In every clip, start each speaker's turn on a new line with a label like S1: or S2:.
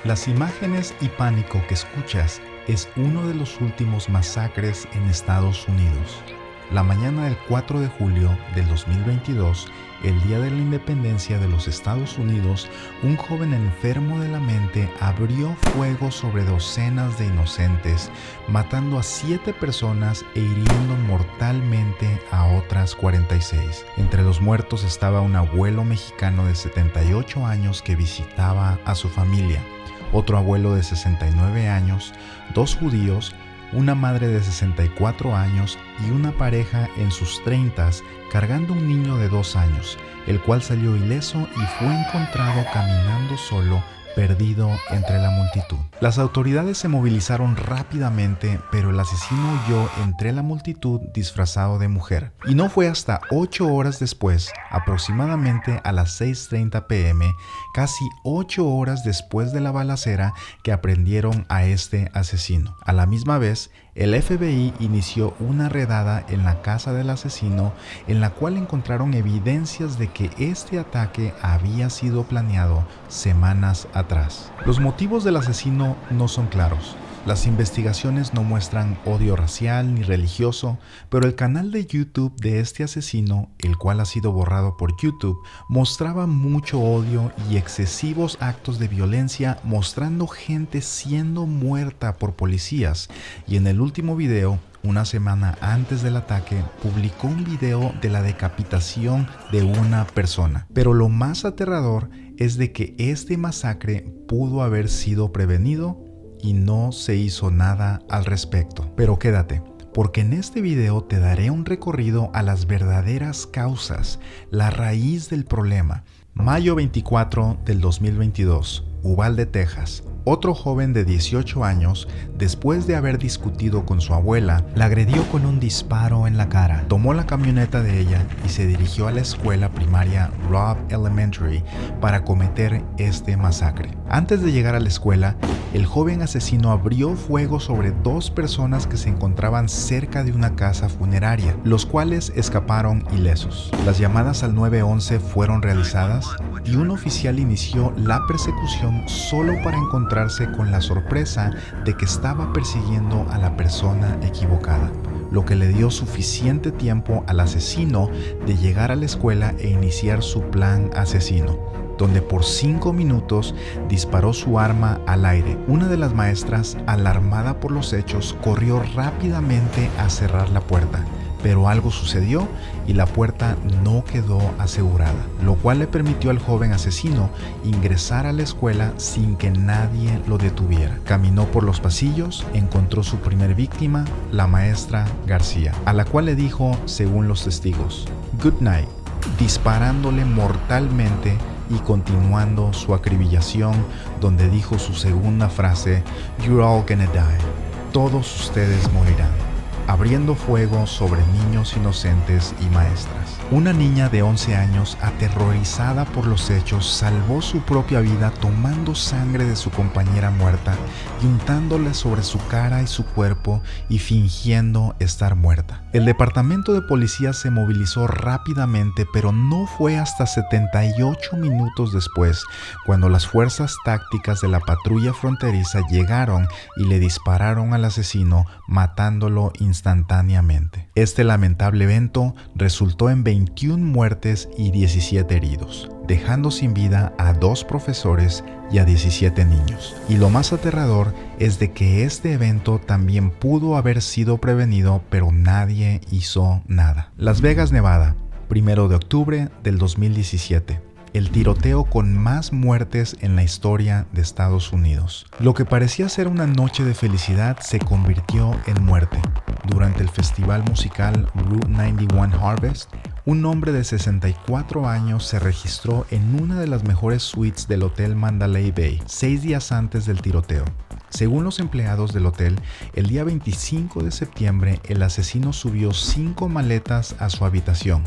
S1: Las imágenes y pánico que escuchas es uno de los últimos masacres en Estados Unidos. La mañana del 4 de julio del 2022, el día de la independencia de los Estados Unidos, un joven enfermo de la mente abrió fuego sobre docenas de inocentes, matando a 7 personas e hiriendo mortalmente a otras 46. Entre los muertos estaba un abuelo mexicano de 78 años que visitaba a su familia, otro abuelo de 69 años, 2 judíos, una madre de 64 años y una pareja en sus 30s cargando un niño de 2 años, el cual salió ileso y fue encontrado caminando solo, perdido entre la multitud. Las autoridades se movilizaron rápidamente, pero el asesino huyó entre la multitud disfrazado de mujer. Y no fue hasta 8 horas después, aproximadamente a las 6:30 p.m., casi 8 horas después de la balacera, que aprendieron a este asesino. A la misma vez, el FBI inició una redada en la casa del asesino, en la cual encontraron evidencias de que este ataque había sido planeado semanas atrás. Los motivos del asesino no son claros. Las investigaciones no muestran odio racial ni religioso, pero el canal de YouTube de este asesino, el cual ha sido borrado por YouTube, mostraba mucho odio y excesivos actos de violencia, mostrando gente siendo muerta por policías. Y en el último video, una semana antes del ataque, publicó un video de la decapitación de una persona. Pero lo más aterrador es de que este masacre pudo haber sido prevenido y no se hizo nada al respecto. Pero quédate, porque en este video te daré un recorrido a las verdaderas causas, la raíz del problema. Mayo 24 del 2022, Uvalde, Texas. Otro joven de 18 años, después de haber discutido con su abuela, la agredió con un disparo en la cara. Tomó la camioneta de ella y se dirigió a la escuela primaria Robb Elementary para cometer este masacre. Antes de llegar a la escuela, el joven asesino abrió fuego sobre 2 personas que se encontraban cerca de una casa funeraria, los cuales escaparon ilesos. Las llamadas al 911 fueron realizadas y un oficial inició la persecución solo para encontrarse con la sorpresa de que estaba persiguiendo a la persona equivocada, lo que le dio suficiente tiempo al asesino de llegar a la escuela e iniciar su plan asesino, donde por 5 minutos disparó su arma al aire. Una de las maestras, alarmada por los hechos, corrió rápidamente a cerrar la puerta, pero algo sucedió y la puerta no quedó asegurada, lo cual le permitió al joven asesino ingresar a la escuela sin que nadie lo detuviera. Caminó por los pasillos, encontró su primer víctima, la maestra García, a la cual le dijo, según los testigos, "Good night", disparándole mortalmente y continuando su acribillación, donde dijo su segunda frase, "You're all gonna die", todos ustedes morirán, abriendo fuego sobre niños inocentes y maestras. Una niña de 11 años, aterrorizada por los hechos, salvó su propia vida tomando sangre de su compañera muerta y untándola sobre su cara y su cuerpo y fingiendo estar muerta. El departamento de policía se movilizó rápidamente, pero no fue hasta 78 minutos después cuando las fuerzas tácticas de la patrulla fronteriza llegaron y le dispararon al asesino, matándolo instantáneamente. Este lamentable evento resultó en 21 muertes y 17 heridos, dejando sin vida a 2 profesores y a 17 niños. Y lo más aterrador es de que este evento también pudo haber sido prevenido, pero nadie hizo nada. Las Vegas, Nevada, 1 de octubre del 2017. El tiroteo con más muertes en la historia de Estados Unidos. Lo que parecía ser una noche de felicidad se convirtió en muerte. Durante el festival musical Route 91 Harvest, un hombre de 64 años se registró en una de las mejores suites del Hotel Mandalay Bay 6 días antes del tiroteo. Según los empleados del hotel, el día 25 de septiembre el asesino subió 5 maletas a su habitación,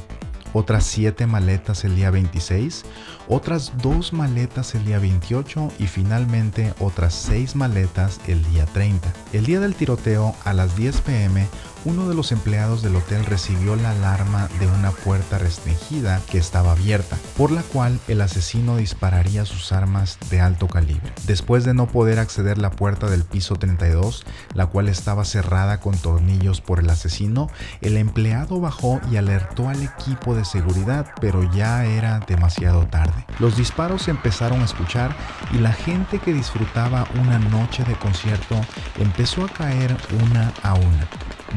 S1: otras 7 maletas el día 26, otras 2 maletas el día 28 y finalmente otras 6 maletas el día 30. El día del tiroteo, a las 10 p.m., uno de los empleados del hotel recibió la alarma de una puerta restringida que estaba abierta, por la cual el asesino dispararía sus armas de alto calibre. Después de no poder acceder a la puerta del piso 32, la cual estaba cerrada con tornillos por el asesino, el empleado bajó y alertó al equipo de seguridad, pero ya era demasiado tarde. Los disparos se empezaron a escuchar y la gente que disfrutaba una noche de concierto empezó a caer una a una.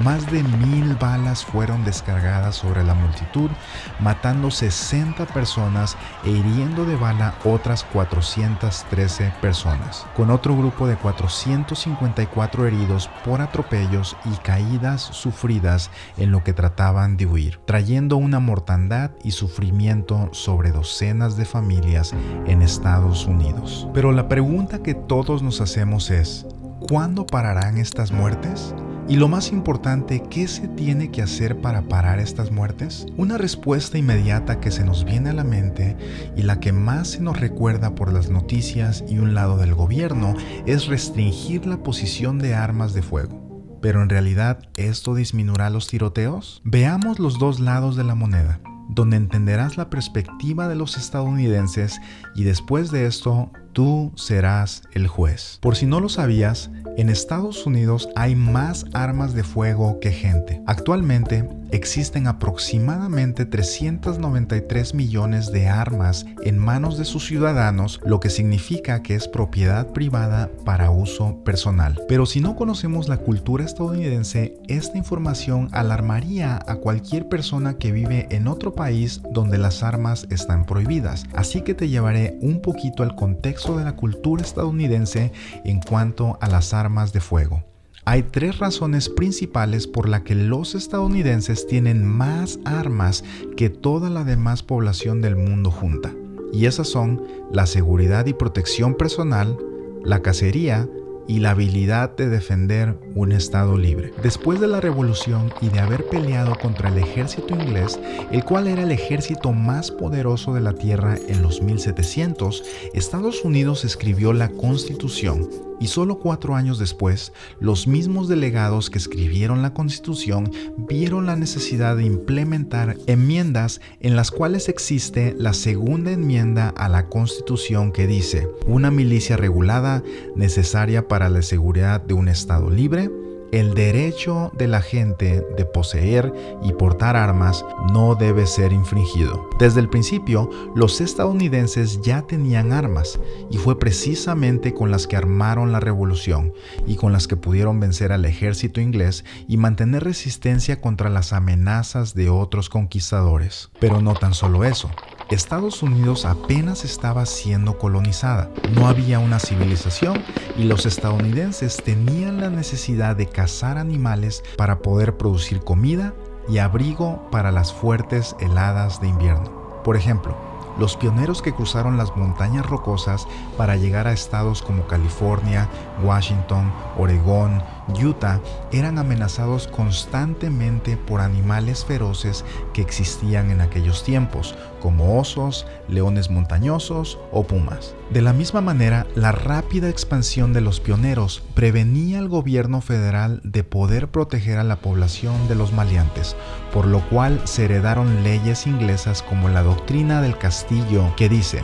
S1: Más de 1000 balas fueron descargadas sobre la multitud, matando 60 personas e hiriendo de bala otras 413 personas, con otro grupo de 454 heridos por atropellos y caídas sufridas en lo que trataban de huir, trayendo una mortandad y sufrimiento sobre docenas de familias en Estados Unidos. Pero la pregunta que todos nos hacemos es, ¿cuándo pararán estas muertes? Y lo más importante, ¿qué se tiene que hacer para parar estas muertes? Una respuesta inmediata que se nos viene a la mente y la que más se nos recuerda por las noticias y un lado del gobierno es restringir la posesión de armas de fuego. Pero en realidad, ¿esto disminuirá los tiroteos? Veamos los dos lados de la moneda, donde entenderás la perspectiva de los estadounidenses y después de esto, tú serás el juez. Por si no lo sabías, en Estados Unidos hay más armas de fuego que gente. Actualmente existen aproximadamente 393 millones de armas en manos de sus ciudadanos, lo que significa que es propiedad privada para uso personal. Pero si no conocemos la cultura estadounidense, esta información alarmaría a cualquier persona que vive en otro país donde las armas están prohibidas. Así que te llevaré un poquito al contexto de la cultura estadounidense en cuanto a las armas de fuego. Hay 3 razones principales por las que los estadounidenses tienen más armas que toda la demás población del mundo junta. Y esas son la seguridad y protección personal, la cacería y la habilidad de defender un estado libre. Después de la revolución y de haber peleado contra el ejército inglés, el cual era el ejército más poderoso de la tierra en los 1700, Estados Unidos escribió la Constitución. Y solo 4 años después, los mismos delegados que escribieron la Constitución vieron la necesidad de implementar enmiendas en las cuales existe la segunda enmienda a la Constitución que dice: una milicia regulada necesaria para la seguridad de un Estado libre, el derecho de la gente de poseer y portar armas no debe ser infringido. Desde el principio, los estadounidenses ya tenían armas y fue precisamente con las que armaron la revolución y con las que pudieron vencer al ejército inglés y mantener resistencia contra las amenazas de otros conquistadores. Pero no tan solo eso. Estados Unidos apenas estaba siendo colonizada, no había una civilización y los estadounidenses tenían la necesidad de cazar animales para poder producir comida y abrigo para las fuertes heladas de invierno. Por ejemplo, los pioneros que cruzaron las montañas rocosas para llegar a estados como California, Washington, Oregón, Utah eran amenazados constantemente por animales feroces que existían en aquellos tiempos, como osos, leones montañosos o pumas. De la misma manera, la rápida expansión de los pioneros prevenía al gobierno federal de poder proteger a la población de los maleantes, por lo cual se heredaron leyes inglesas como la doctrina del castillo, que dice: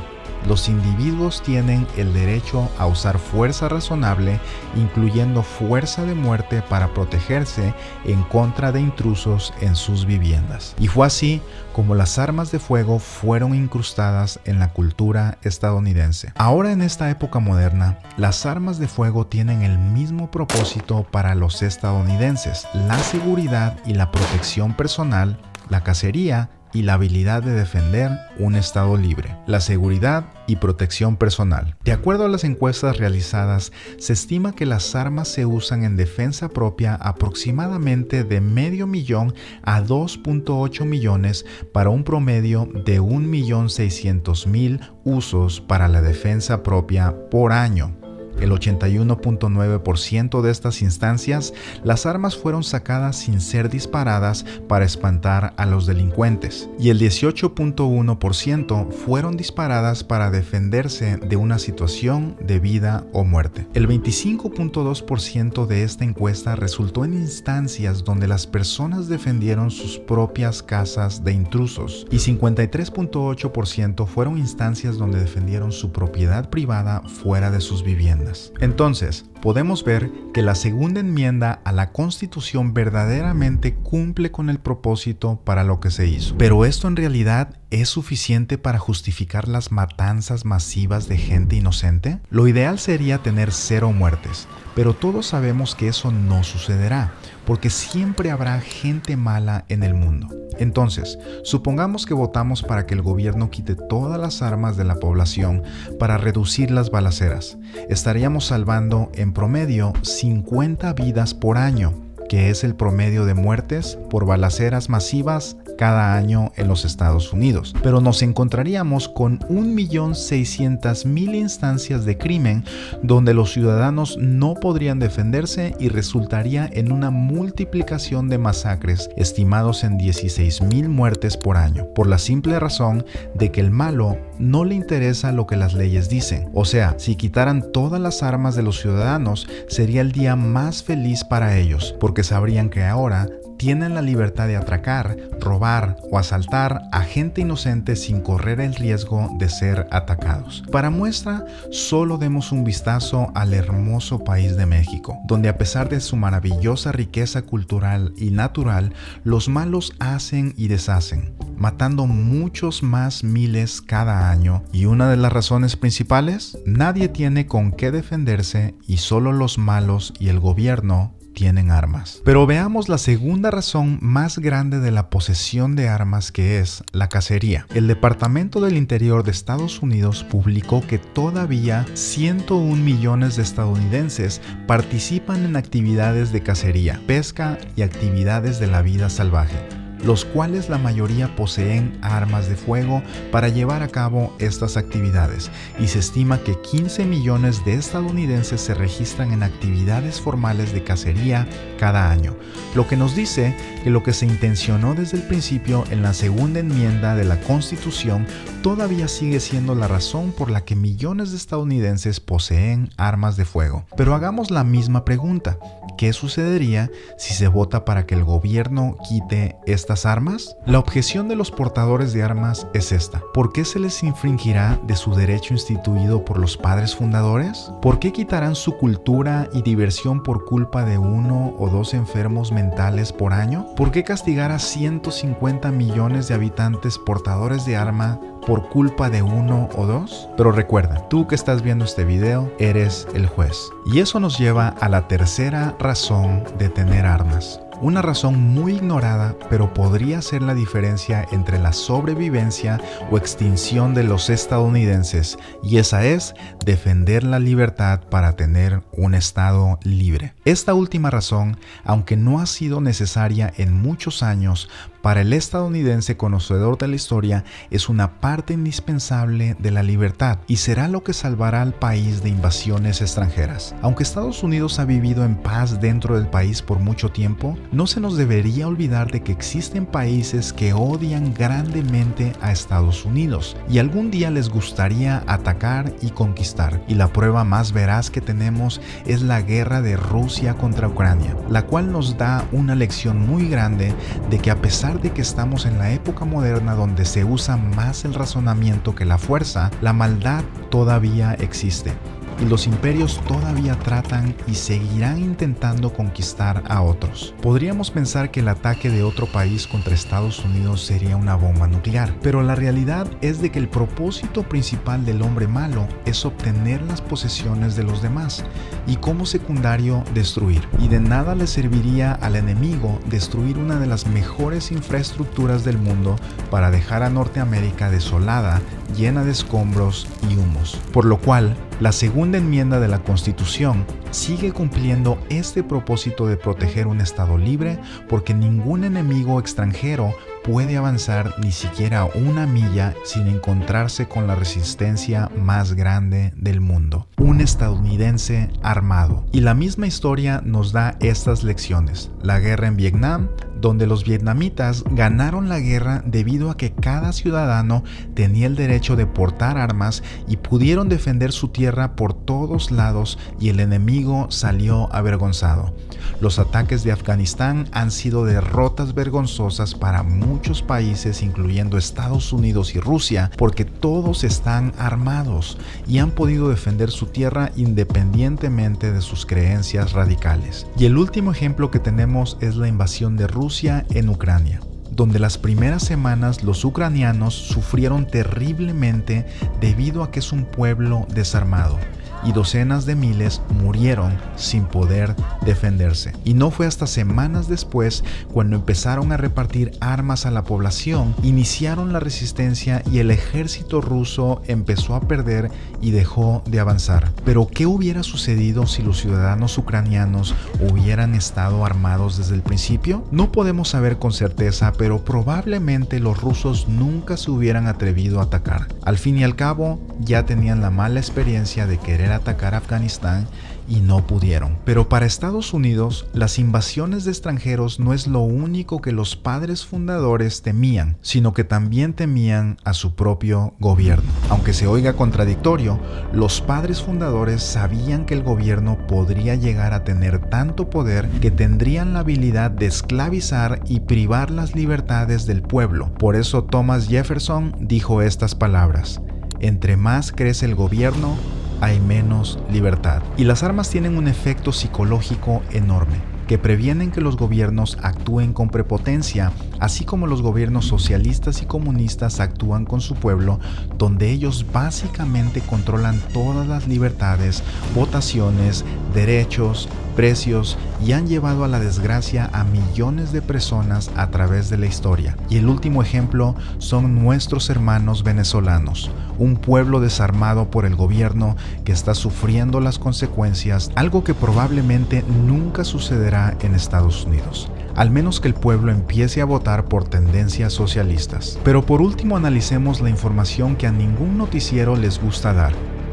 S1: los individuos tienen el derecho a usar fuerza razonable, incluyendo fuerza de muerte, para protegerse en contra de intrusos en sus viviendas. Y fue así como las armas de fuego fueron incrustadas en la cultura estadounidense. Ahora, en esta época moderna, las armas de fuego tienen el mismo propósito para los estadounidenses: la seguridad y la protección personal, la cacería y la habilidad de defender un estado libre, la seguridad y protección personal. De acuerdo a las encuestas realizadas, se estima que las armas se usan en defensa propia aproximadamente de 500,000 a 2.8 millones para un promedio de 1.600.000 usos para la defensa propia por año. el 81.9% de estas instancias, las armas fueron sacadas sin ser disparadas para espantar a los delincuentes, y el 18.1% fueron disparadas para defenderse de una situación de vida o muerte. El 25.2% de esta encuesta resultó en instancias donde las personas defendieron sus propias casas de intrusos, y 53.8% fueron instancias donde defendieron su propiedad privada fuera de sus viviendas. Entonces, podemos ver que la segunda enmienda a la Constitución verdaderamente cumple con el propósito para lo que se hizo. Pero esto en realidad ¿es suficiente para justificar las matanzas masivas de gente inocente? Lo ideal sería tener 0 muertes, pero todos sabemos que eso no sucederá, porque siempre habrá gente mala en el mundo. Entonces, supongamos que votamos para que el gobierno quite todas las armas de la población para reducir las balaceras. Estaríamos salvando en promedio 50 vidas por año, que es el promedio de muertes por balaceras masivas cada año en los Estados Unidos. Pero nos encontraríamos con 1.600.000 instancias de crimen donde los ciudadanos no podrían defenderse y resultaría en una multiplicación de masacres estimados en 16.000 muertes por año, por la simple razón de que el malo no le interesa lo que las leyes dicen. O sea, si quitaran todas las armas de los ciudadanos, sería el día más feliz para ellos, porque sabrían que ahora tienen la libertad de atracar, robar o asaltar a gente inocente sin correr el riesgo de ser atacados. Para muestra, solo demos un vistazo al hermoso país de México, donde a pesar de su maravillosa riqueza cultural y natural, los malos hacen y deshacen, matando muchos más miles cada año. Y una de las razones principales, nadie tiene con qué defenderse y solo los malos y el gobierno tienen armas. Pero veamos la segunda razón más grande de la posesión de armas, que es la cacería. El Departamento del Interior de Estados Unidos publicó que todavía 101 millones de estadounidenses participan en actividades de cacería, pesca y actividades de la vida salvaje, los cuales la mayoría poseen armas de fuego para llevar a cabo estas actividades, y se estima que 15 millones de estadounidenses se registran en actividades formales de cacería cada año, lo que nos dice que lo que se intencionó desde el principio en la segunda enmienda de la Constitución todavía sigue siendo la razón por la que millones de estadounidenses poseen armas de fuego. Pero hagamos la misma pregunta: ¿qué sucedería si se vota para que el gobierno quite estas armas? La objeción de los portadores de armas es esta: ¿por qué se les infringirá de su derecho instituido por los padres fundadores? ¿Por qué quitarán su cultura y diversión por culpa de 1 o 2 enfermos mentales por año? ¿Por qué castigar a 150 millones de habitantes portadores de arma por culpa de 1 o 2? Pero recuerda, tú que estás viendo este video, eres el juez. Y eso nos lleva a la tercera razón de tener armas. Una razón muy ignorada, pero podría ser la diferencia entre la sobrevivencia o extinción de los estadounidenses, y esa es defender la libertad para tener un estado libre. Esta última razón, aunque no ha sido necesaria en muchos años, para el estadounidense conocedor de la historia es una parte indispensable de la libertad y será lo que salvará al país de invasiones extranjeras. Aunque Estados Unidos ha vivido en paz dentro del país por mucho tiempo, no se nos debería olvidar de que existen países que odian grandemente a Estados Unidos y algún día les gustaría atacar y conquistar. Y la prueba más veraz que tenemos es la guerra de Rusia contra Ucrania, la cual nos da una lección muy grande de que a pesar de que estamos en la época moderna donde se usa más el razonamiento que la fuerza, la maldad todavía existe. Y los imperios todavía tratan y seguirán intentando conquistar a otros. Podríamos pensar que el ataque de otro país contra Estados Unidos sería una bomba nuclear, pero la realidad es de que el propósito principal del hombre malo es obtener las posesiones de los demás y como secundario destruir. Y de nada le serviría al enemigo destruir una de las mejores infraestructuras del mundo para dejar a Norteamérica desolada, llena de escombros y humos. Por lo cual, la segunda enmienda de la Constitución sigue cumpliendo este propósito de proteger un estado libre porque ningún enemigo extranjero puede avanzar ni siquiera una milla sin encontrarse con la resistencia más grande del mundo, un estadounidense armado. Y la misma historia nos da estas lecciones. La guerra en Vietnam, donde los vietnamitas ganaron la guerra debido a que cada ciudadano tenía el derecho de portar armas y pudieron defender su tierra por todos lados y el enemigo salió avergonzado. Los ataques de Afganistán han sido derrotas vergonzosas para muchos países, incluyendo Estados Unidos y Rusia, porque todos están armados y han podido defender su tierra independientemente de sus creencias radicales. Y el último ejemplo que tenemos es la invasión de Rusia en Ucrania, donde las primeras semanas los ucranianos sufrieron terriblemente debido a que es un pueblo desarmado y docenas de miles murieron sin poder defenderse. Y no fue hasta semanas después, cuando empezaron a repartir armas a la población, iniciaron la resistencia y el ejército ruso empezó a perder y dejó de avanzar. Pero ¿qué hubiera sucedido si los ciudadanos ucranianos hubieran estado armados desde el principio? No podemos saber con certeza, pero probablemente los rusos nunca se hubieran atrevido a atacar. Al fin y al cabo, ya tenían la mala experiencia de querer atacar Afganistán y no pudieron. Pero para Estados Unidos, las invasiones de extranjeros no es lo único que los padres fundadores temían, sino que también temían a su propio gobierno. Aunque se oiga contradictorio, los padres fundadores sabían que el gobierno podría llegar a tener tanto poder que tendrían la habilidad de esclavizar y privar las libertades del pueblo. Por eso Thomas Jefferson dijo estas palabras: entre más crece el gobierno, hay menos libertad. Y las armas tienen un efecto psicológico enorme, que previenen que los gobiernos actúen con prepotencia, así como los gobiernos socialistas y comunistas actúan con su pueblo, donde ellos básicamente controlan todas las libertades, votaciones, derechos, precios y han llevado a la desgracia a millones de personas a través de la historia. Y el último ejemplo son nuestros hermanos venezolanos, un pueblo desarmado por el gobierno que está sufriendo las consecuencias, algo que probablemente nunca sucederá en Estados Unidos, al menos que el pueblo empiece a votar por tendencias socialistas. Pero por último, analicemos la información que a ningún noticiero les gusta dar,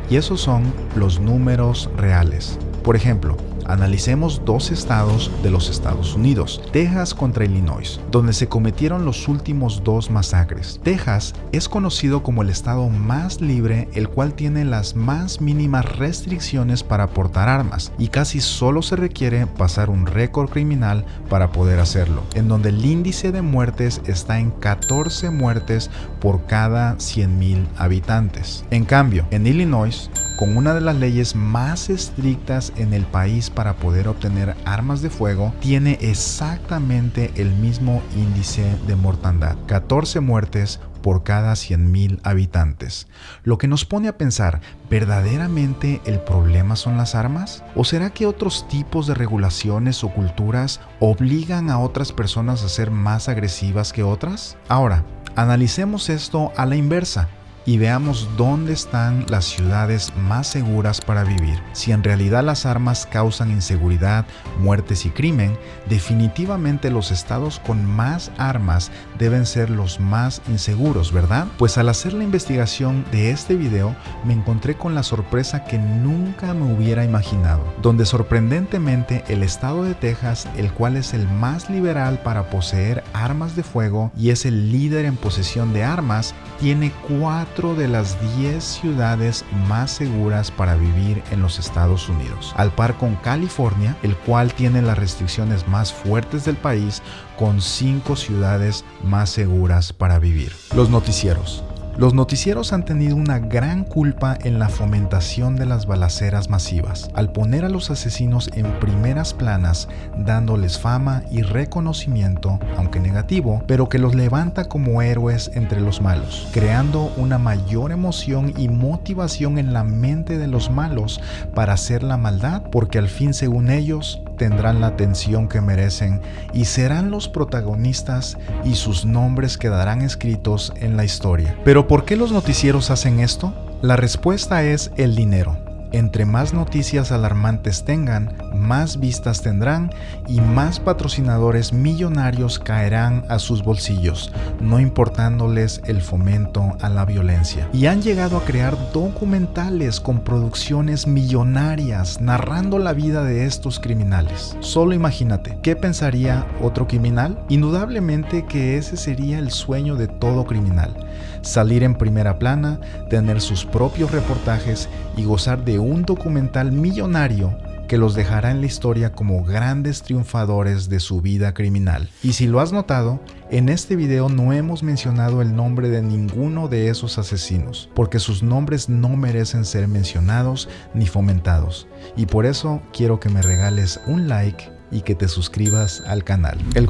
S1: y esos son los números reales. Por ejemplo, analicemos dos estados de los Estados Unidos, Texas contra Illinois, donde se cometieron los últimos dos masacres. Texas es conocido como el estado más libre, el cual tiene las más mínimas restricciones para portar armas y casi solo se requiere pasar un récord criminal para poder hacerlo, en donde el índice de muertes está en 14 muertes por cada 100,000 habitantes. En cambio, en Illinois, con una de las leyes más estrictas en el país para poder obtener armas de fuego, tiene exactamente el mismo índice de mortandad, 14 muertes por cada 100,000 habitantes. Lo que nos pone a pensar, ¿verdaderamente el problema son las armas? ¿O será que otros tipos de regulaciones o culturas obligan a otras personas a ser más agresivas que otras? Ahora, analicemos esto a la inversa y veamos dónde están las ciudades más seguras para vivir. Si en realidad las armas causan inseguridad, muertes y crimen, definitivamente los estados con más armas deben ser los más inseguros, ¿verdad? Pues al hacer la investigación de este video, me encontré con la sorpresa que nunca me hubiera imaginado, donde sorprendentemente el estado de Texas, el cual es el más liberal para poseer armas de fuego y es el líder en posesión de armas, tiene 4 de las 10 ciudades más seguras para vivir en los Estados Unidos, al par con California, el cual tiene las restricciones más fuertes del país, con 5 ciudades más seguras para vivir. Los noticieros. Los noticieros han tenido una gran culpa en la fomentación de las balaceras masivas, al poner a los asesinos en primeras planas, dándoles fama y reconocimiento, aunque negativo, pero que los levanta como héroes entre los malos, creando una mayor emoción y motivación en la mente de los malos para hacer la maldad, porque al fin, según ellos, tendrán la atención que merecen y serán los protagonistas y sus nombres quedarán escritos en la historia. Pero ¿por qué los noticieros hacen esto? La respuesta es el dinero. Entre más noticias alarmantes tengan, más vistas tendrán y más patrocinadores millonarios caerán a sus bolsillos, no importándoles el fomento a la violencia. Y han llegado a crear documentales con producciones millonarias narrando la vida de estos criminales. Solo imagínate, ¿qué pensaría otro criminal? Indudablemente que ese sería el sueño de todo criminal: salir en primera plana, tener sus propios reportajes y gozar de un documental millonario que los dejará en la historia como grandes triunfadores de su vida criminal. Y si lo has notado, en este video no hemos mencionado el nombre de ninguno de esos asesinos, porque sus nombres no merecen ser mencionados ni fomentados. Y por eso quiero que me regales un like y que te suscribas al canal. El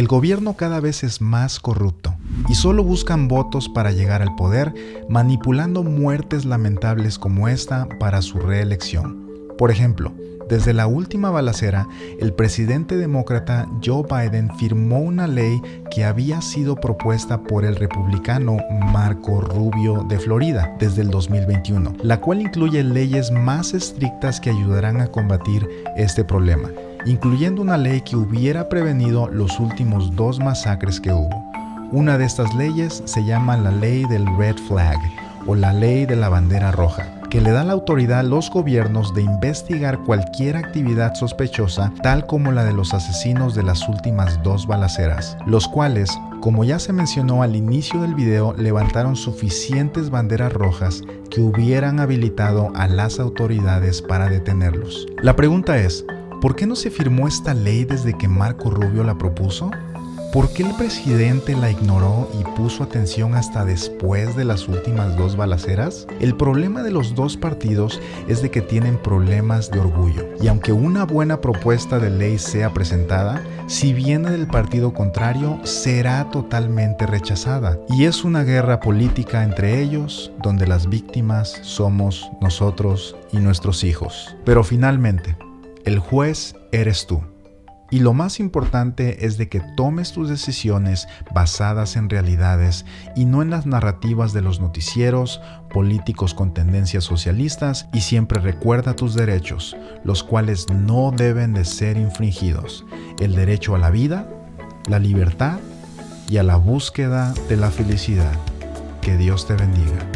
S1: gobierno cada vez es más corrupto y solo buscan votos para llegar al poder, manipulando muertes lamentables como esta para su reelección. Por ejemplo, desde la última balacera, el presidente demócrata Joe Biden firmó una ley que había sido propuesta por el republicano Marco Rubio de Florida desde el 2021, la cual incluye leyes más estrictas que ayudarán a combatir este problema, incluyendo una ley que hubiera prevenido los últimos 2 masacres que hubo. Una de estas leyes se llama la ley del Red Flag o la ley de la bandera roja, que le da la autoridad a los gobiernos de investigar cualquier actividad sospechosa, tal como la de los asesinos de las últimas 2 balaceras, los cuales, como ya se mencionó al inicio del video, levantaron suficientes banderas rojas que hubieran habilitado a las autoridades para detenerlos. La pregunta es, ¿por qué no se firmó esta ley desde que Marco Rubio la propuso? ¿Por qué el presidente la ignoró y puso atención hasta después de las últimas 2 balaceras? El problema de los 2 partidos es de que tienen problemas de orgullo. Y aunque una buena propuesta de ley sea presentada, si viene del partido contrario, será totalmente rechazada. Y es una guerra política entre ellos, donde las víctimas somos nosotros y nuestros hijos. Pero finalmente, el juez eres tú. Y lo más importante es de que tomes tus decisiones basadas en realidades y no en las narrativas de los noticieros, políticos con tendencias socialistas, y siempre recuerda tus derechos, los cuales no deben de ser infringidos: el derecho a la vida, la libertad y a la búsqueda de la felicidad. Que Dios te bendiga.